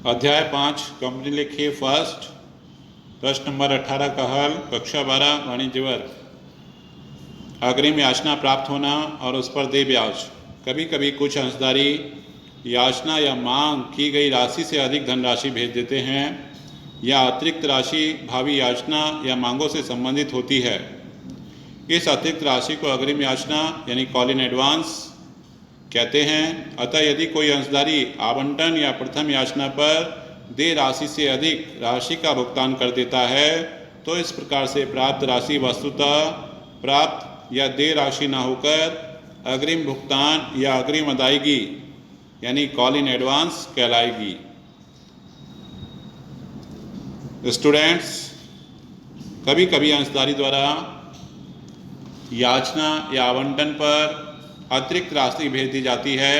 अध्याय 5 कंपनी लिखिए फर्स्ट। प्रश्न नंबर 18 का हल। कक्षा 12 वाणिज्य वर्ग। अग्रिम याचना प्राप्त होना और उस पर दे ब्याज। कभी कभी कुछ अंशधारी याचना या मांग की गई राशि से अधिक धनराशि भेज देते हैं या अतिरिक्त राशि भावी याचना या मांगों से संबंधित होती है। इस अतिरिक्त राशि को अग्रिम याचना यानी कॉल इन एडवांस कहते हैं। अतः यदि कोई अंशधारी आवंटन या प्रथम याचना पर देय राशि से अधिक राशि का भुगतान कर देता है तो इस प्रकार से प्राप्त राशि वस्तुतः प्राप्त या देय राशि न होकर अग्रिम भुगतान या अग्रिम अदायगी यानी कॉल इन एडवांस कहलाएगी। स्टूडेंट्स, कभी कभी अंशधारी द्वारा याचना या आवंटन पर अतिरिक्त राशि भेज दी जाती है।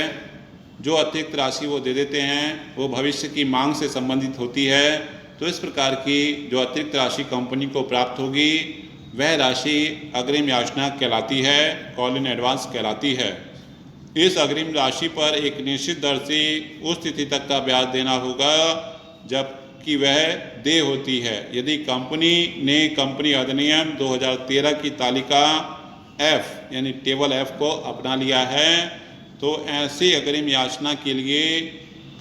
जो अतिरिक्त राशि वो दे देते हैं वो भविष्य की मांग से संबंधित होती है। तो इस प्रकार की जो अतिरिक्त राशि कंपनी को प्राप्त होगी वह राशि अग्रिम याचना कहलाती है, कॉल इन एडवांस कहलाती है। इस अग्रिम राशि पर एक निश्चित दर से उस तिथि तक का ब्याज देना होगा जबकि वह देय होती है। यदि कंपनी ने कंपनी अधिनियम 2013 की तालिका F यानी टेबल F को अपना लिया है तो ऐसी अग्रिम याचना के लिए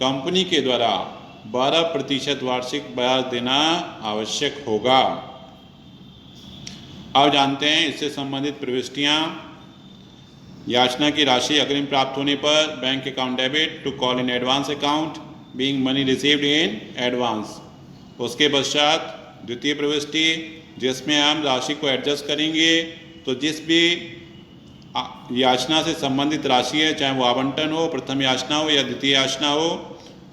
कंपनी के द्वारा 12% वार्षिक ब्याज देना आवश्यक होगा। अब जानते हैं इससे संबंधित प्रविष्टियां। याचना की राशि अग्रिम प्राप्त होने पर bank account debit to call in advance account being money received in advance. उसके पश्चात द्वितीय प्रविष्टि जिसमें हम राशि को एडजस्ट करेंगे तो जिस भी याचना से संबंधित राशि है, चाहे वो आवंटन हो, प्रथम याचना हो या द्वितीय याचना हो,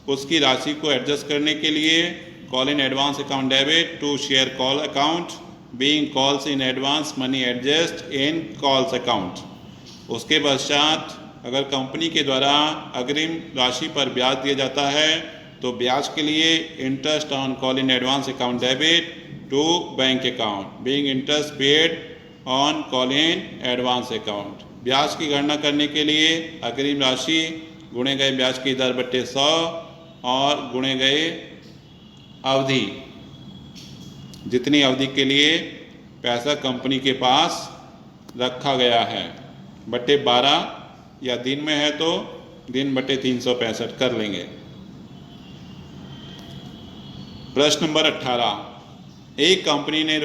उसकी राशि को एडजस्ट करने के लिए call in advance account debit to share call account being calls in advance money adjust in calls account. उसके पश्चात अगर कंपनी के द्वारा अग्रिम राशि पर ब्याज दिया जाता है तो ब्याज के लिए interest on call in advance account debit to bank account being interest paid on call in advance account. ब्याज की गणना करने के लिए अग्रिम राशि गुणे गए ब्याज की दर बट्टे 100 और गुणे गए अवधि, जितनी अवधि के लिए पैसा कंपनी के पास रखा गया है, बट्टे 12 या दिन में है तो दिन बट्टे 365 कर लेंगे। प्रश्न नंबर 18। एक कंपनी ने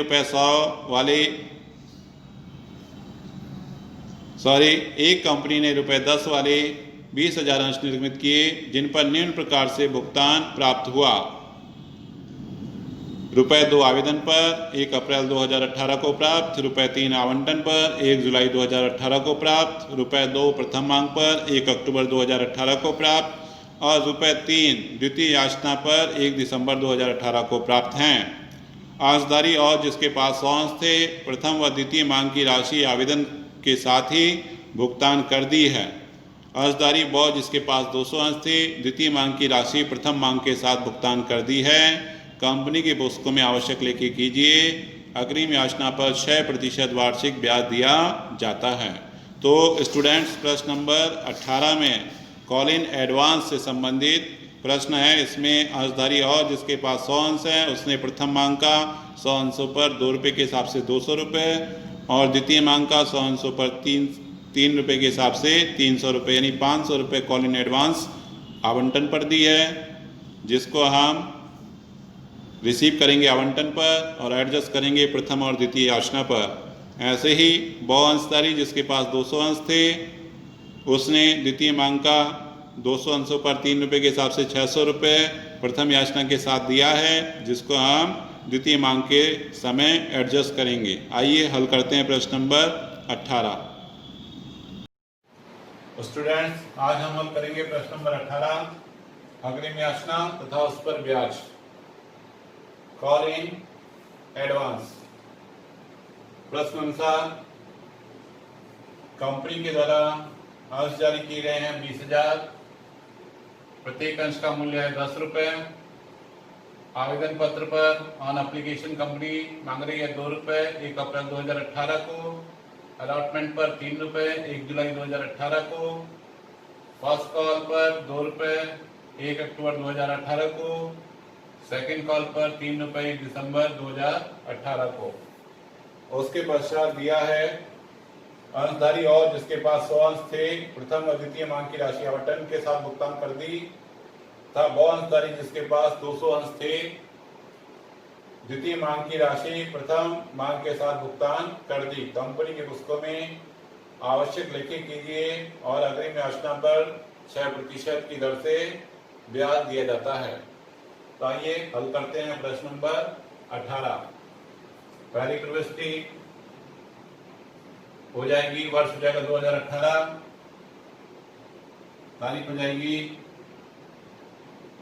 एक कंपनी ने रुपये 10 वाले 20,000 अंश निर्मित किए जिन पर निम्न प्रकार से भुगतान प्राप्त हुआ। रुपये 2 आवेदन पर 1 अप्रैल 2018 को प्राप्त, रुपये 3 आवंटन पर 1 जुलाई 2018 को प्राप्त, रुपये 2 प्रथम मांग पर 1 अक्टूबर 2018 को प्राप्त और रुपये 3 द्वितीय याचना पर 1 दिसंबर 2018 को प्राप्त हैं। अंशधारी और जिसके पास 100 अंश थे प्रथम व द्वितीय मांग की राशि आवेदन के साथ ही भुगतान कर दी है। अंशधारी ब जिसके पास 200 अंश थे द्वितीय मांग की राशि प्रथम मांग के साथ भुगतान कर दी है। कंपनी के पुस्तकों में आवश्यक लेखे कीजिए। अग्रिम याचना पर 6% वार्षिक ब्याज दिया जाता है। तो स्टूडेंट्स, प्रश्न नंबर 18 में कॉल इन एडवांस से संबंधित प्रश्न है। इसमें अंशधारी और जिसके पास 100 अंश है उसने प्रथम मांग का 100 अंशों पर 2 रुपये के हिसाब से 200 रुपये और द्वितीय मांग का 100 अंशों पर 3 रुपये के हिसाब से 300 रुपये यानी 500 रुपये कॉल इन एडवांस आवंटन पर दी है, जिसको हम रिसीव करेंगे आवंटन पर और एडजस्ट करेंगे प्रथम और द्वितीय याचना पर। ऐसे ही ब अंशधारी जिसके पास 200 अंश थे उसने द्वितीय मांग का 200 अंशों पर 3 रुपये के हिसाब से 600 रुपये प्रथम याचना के साथ दिया है, जिसको हम द्वितीय मांग के समय एडजस्ट करेंगे। आइए हल करते हैं प्रश्न नंबर 18। स्टूडेंट्स, आज हम हल करेंगे प्रश्न नंबर 18 अग्रिम याचना तथा उस पर ब्याज, कॉल इन एडवांस। प्रश्न अनुसार कंपनी के द्वारा अंश जारी किए गए हैं 20,000, प्रत्येक अंश का मूल्य है 10 रुपये। आवेदन पत्र पर ऑन एप्लीकेशन कंपनी मांग रही है 2 रुपये 1 अप्रैल 2018 को, अलॉटमेंट पर 3 रुपये 1 जुलाई 2018 को, फर्स्ट कॉल पर 2 रुपये 1 अक्टूबर 2018 को, सेकंड कॉल पर 3 रुपए 1 दिसंबर 2018 को। उसके पश्चात दिया है अंशधारी और जिसके पास 100 अंश थे प्रथम और द्वितीय मांग की राशि आवंटन के साथ भुगतान कर दी था। वो अंशधारी जिसके पास 200 अंश थे द्वितीय मांग की राशि प्रथम मांग के साथ भुगतान कर दी। कंपनी के पुस्तकों में आवश्यक लेखे कीजिए और अग्रिम याचना पर 6% की दर से ब्याज दिया जाता है। तो आइए हल करते हैं प्रश्न नंबर 18। पहली प्रविष्टि हो जाएगी, वर्ष हो जाएगा 2018, तारीख हो जाएगी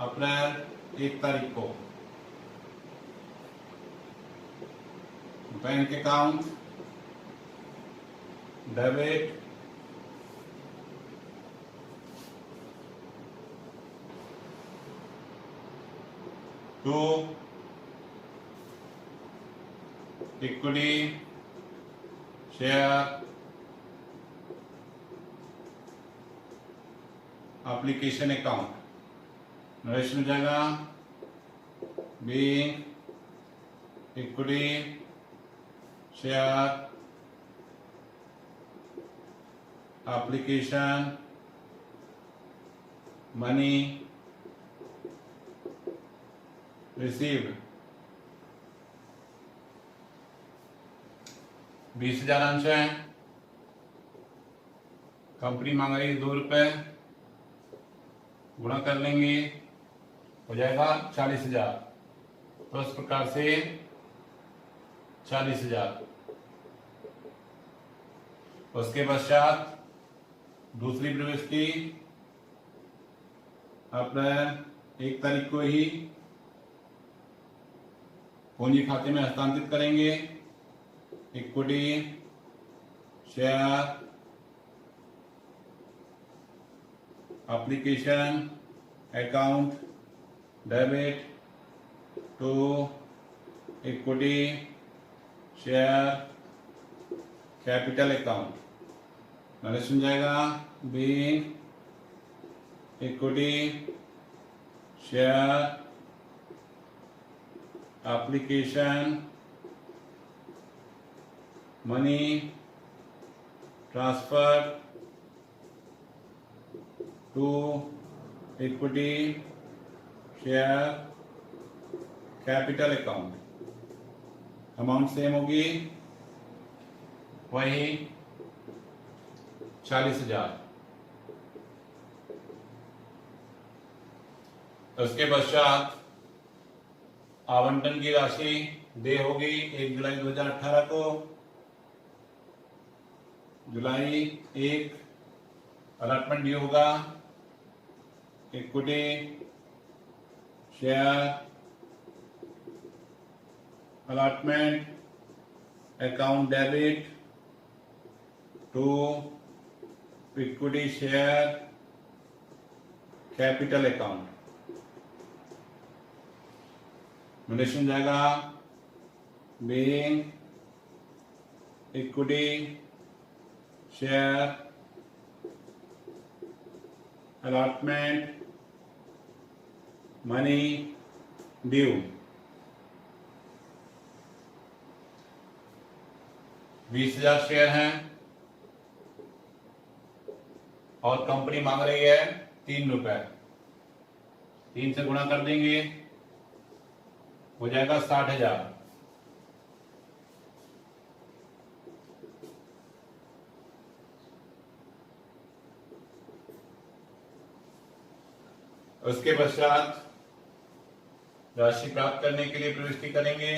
अप्रैल 1 तारीख को। Bank account debit to equity share application account narration में जाएगा bank equity share application money received 20,000 अंश है। कंपनी मांग रही है 2 रुपए, गुणा कर लेंगे हो जाएगा 40,000। तो इस प्रकार से 40,000। उसके पश्चात दूसरी प्रविष्टि अप्रैल 1 तारीख को ही पूंजी खाते में हस्तांतरित करेंगे। Equity share application account debit to equity share capital account narration जाएगा bank equity share application money transfer to equity share capital account. Amount same होगी वही 40,000। उसके पश्चात आवंटन की राशि दे होगी 1 जुलाई 2018 को। जुलाई 1 अलॉटमेंट ड्यू होगा equity share allotment account debit to equity share capital account notation जाएगा bank equity share allotment money due. 20,000 share हैं और कंपनी मांग रही है 3 रुपए। 3 से गुणा कर देंगे हो जाएगा 60,000। उसके पश्चात राशि प्राप्त करने के लिए प्रविष्टि करेंगे।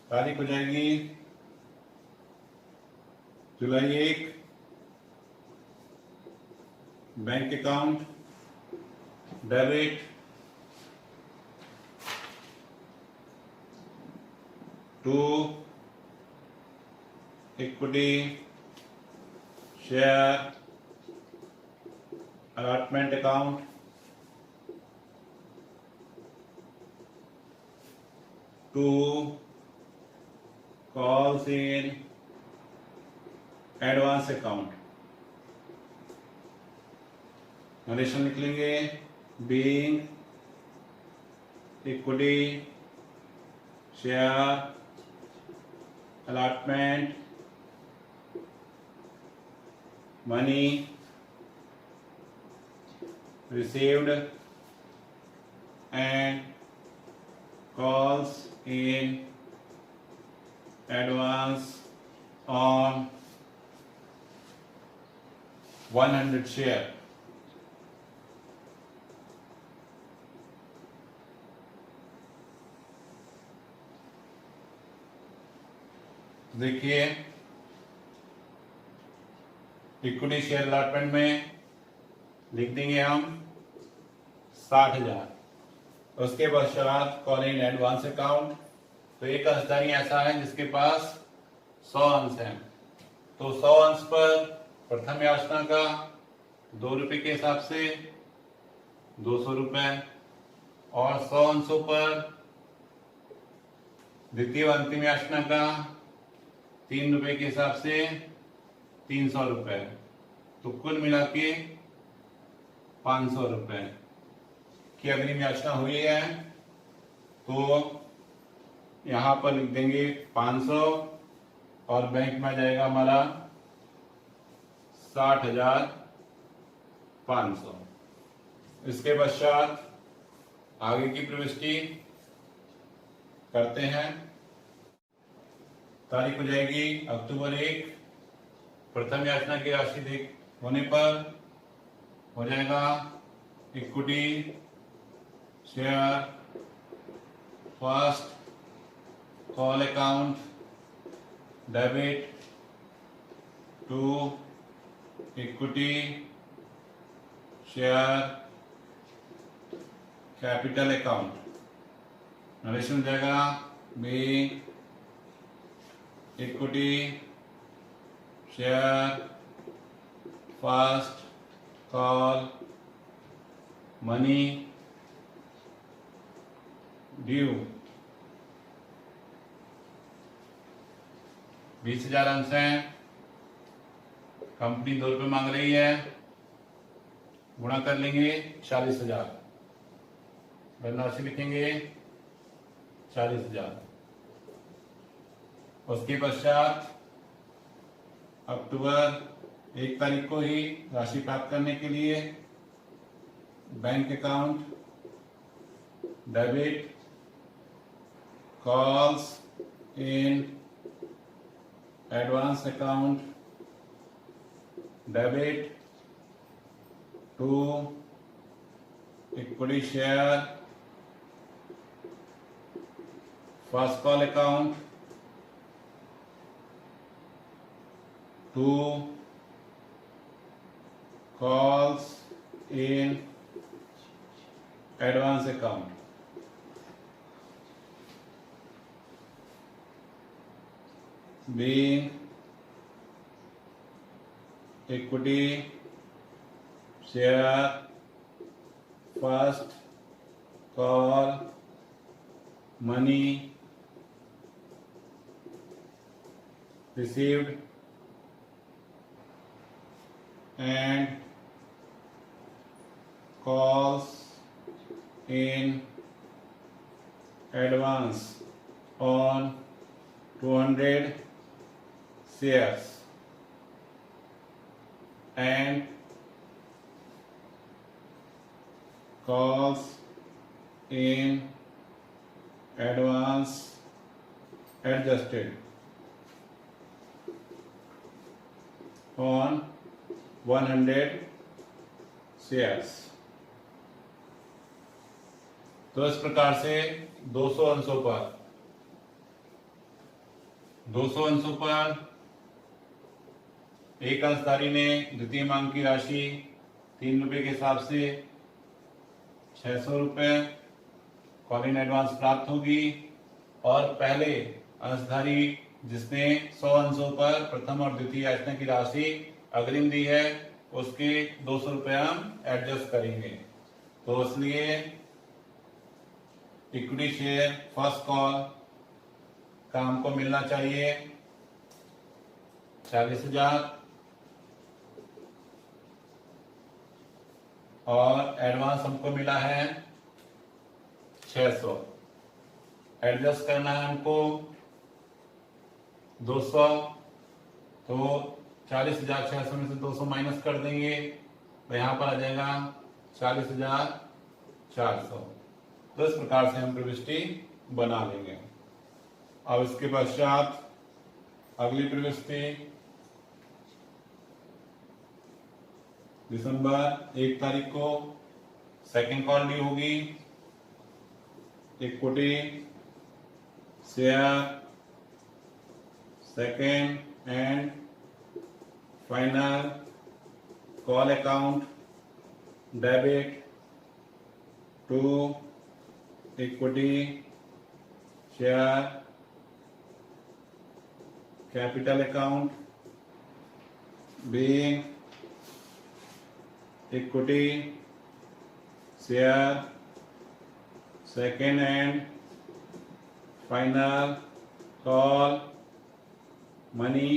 तारीख हो जाएगी जुलाई 1। Bank account debit to equity share allotment account to calls in advance account narration लिख लेंगे being equity share allotment money received and calls in advance on 100 share. देखिए इक्विटी शेयर अलॉटमेंट में लिख देंगे हम 60,000। उसके पश्चात कॉलिंग एडवांस अकाउंट, तो एक कर्जदारी ऐसा है जिसके पास 100 अंश हैं, तो 100 अंश पर प्रथम याचना का 2 रुपए के हिसाब से 200 रुपए और 100 अंशों पर द्वितीय व अंतिम याचना का 3 रुपए के हिसाब से 300 रुपए, तो कुल मिला के 500 रुपए की अग्रिम याचना हुई है। तो यहां पर लिख देंगे 500 और बैंक में आ जाएगा हमारा 60,500। इसके पश्चात आगे की प्रविष्टि करते हैं। तारीख हो जाएगी अक्टूबर 1। प्रथम याचना की राशि होने पर हो जाएगा equity share first call account debit to equity share capital account. Narration हो जाएगा बी equity share first call money due 20,000 अंश हैं, कंपनी 2 रुपये मांग रही है, गुणा कर लेंगे 40,000, धनराशि लिखेंगे 40,000। उसके पश्चात अक्टूबर 1 तारीख को ही राशि प्राप्त करने के लिए bank account debit calls in advance account debit to equity share first call account to calls in advance account being equity share first call money received and calls in advance on 200 shares and calls in advance adjusted on 100 shares. तो इस प्रकार से 200 अंशों पर एक अंशधारी ने द्वितीय मांग की राशि 3 रुपए के हिसाब से 600 रुपए कॉल इन एडवांस प्राप्त होगी और पहले अंशधारी जिसने 100 अंशों पर प्रथम और द्वितीय याचना की राशि अग्रिम दी है उसके 200 रुपए हम एडजस्ट करेंगे। तो इसलिए इक्विटी शेयर फर्स्ट कॉल का हमको मिलना चाहिए 40,000 और एडवांस हमको मिला है 600। एडजस्ट करना है हमको 200, तो 40,600 में से 200 माइनस कर देंगे तो यहाँ पर आ जाएगा 40,400। तो इस प्रकार से हम प्रविष्टि बना लेंगे। अब इसके पश्चात अगली प्रविष्टि दिसंबर 1 तारीख को सेकेंड कॉल डी होगी। Equity share second and final call account debit to equity share capital account being equity share second and final call money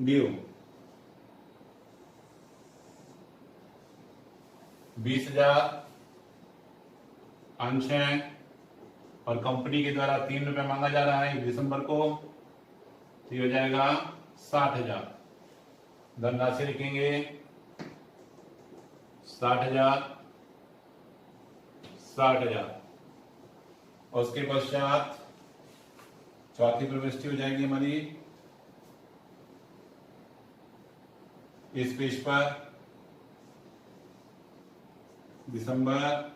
due 20,000 अंश है और कंपनी के द्वारा 3 रुपए मांगा जा रहा है दिसंबर को, तो ये हो जाएगा 60,000। धनराशि लिखेंगे 60,000 60,000। और उसके पश्चात चौथी प्रविष्टि हो जाएगी हमारी इस पेज पर दिसंबर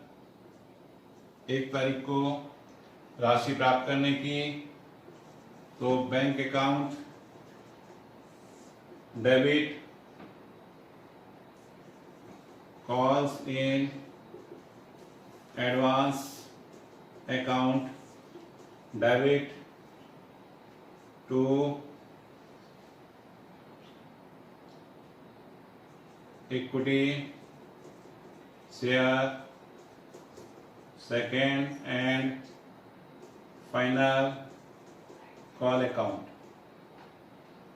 1 तारीख को राशि प्राप्त करने की। तो bank account debit calls in advance account debit to equity share second and final call account.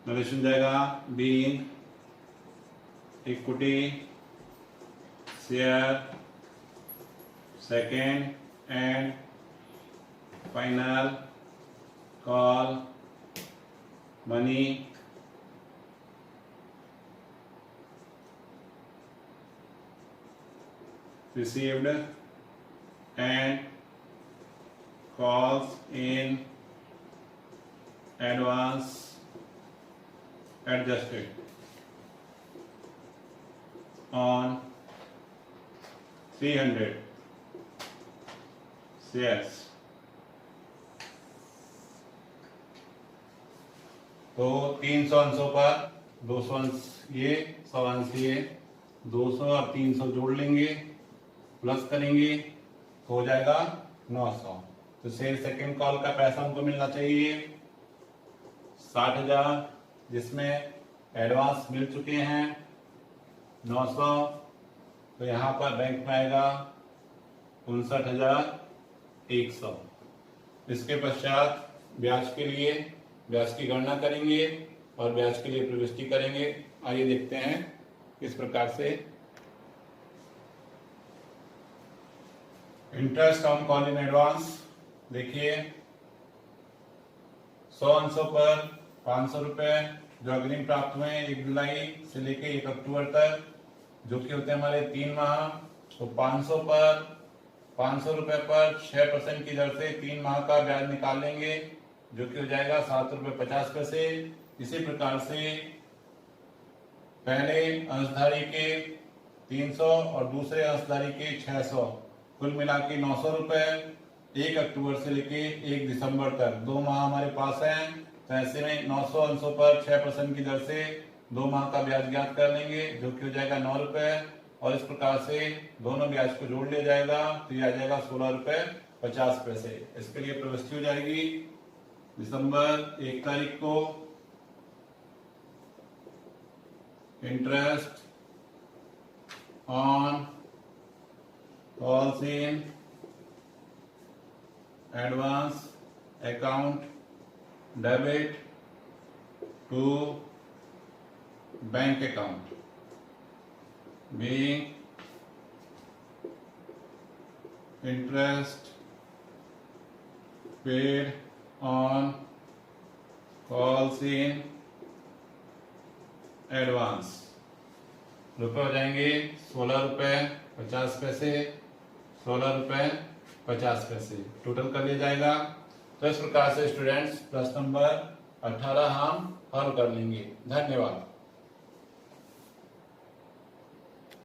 Narration जाएगा being equity share second and final call money received and calls in advance adjusted on 300 shares। तो 300 अंशों पर 200 अंश ये 100 अंश ये 200 और 300 जोड़ लेंगे प्लस करेंगे तो हो जाएगा 900। तो शेयर सेकेंड कॉल का पैसा हमको मिलना चाहिए 60,000, जिसमें एडवांस मिल चुके हैं 900। तो यहाँ पर बैंक में आएगा 59,100। इसके पश्चात ब्याज के लिए ब्याज की गणना करेंगे और ब्याज के लिए प्रविष्टि करेंगे। आइए देखते हैं किस प्रकार से। Interest on call in advance देखिए 100 अंशों पर 500 रुपए जो अग्रिम प्राप्त हुए 1 जुलाई से लेके 1 अक्टूबर तक, जो कि होते हैं हमारे 3 माह। तो 500 पर 500 रुपए पर 6% की दर से 3 माह का ब्याज निकाल लेंगे, जो कि हो जाएगा 7 रुपए 50 पैसे। इसी प्रकार से पहले अंशधारी के 300 और दूसरे अंशधारी के 600, कुल मिला के 900 रुपए 1 अक्टूबर से लेके 1 दिसंबर तक 2 माह हमारे पास हैं। तो ऐसे में 900 अंशों पर 6% की दर से 2 माह का ब्याज ज्ञात कर लेंगे, जो कि हो जाएगा 9 रुपए। और इस प्रकार से दोनों ब्याज को जोड़ लिया जाएगा तो ये आ जाएगा 16 रुपए 50 पैसे। इसके लिए प्रविष्टि हो जाएगी दिसंबर 1 तारीख को interest on calls in advance account debit to bank account being interest paid on calls in advance रुपये हो जाएंगे 16 रुपये 50 पैसे, 16 रुपये 50 पैसे टोटल कर लिया जाएगा। तो इस प्रकार से स्टूडेंट्स प्रश्न नंबर 18 हम हल कर लेंगे। धन्यवाद।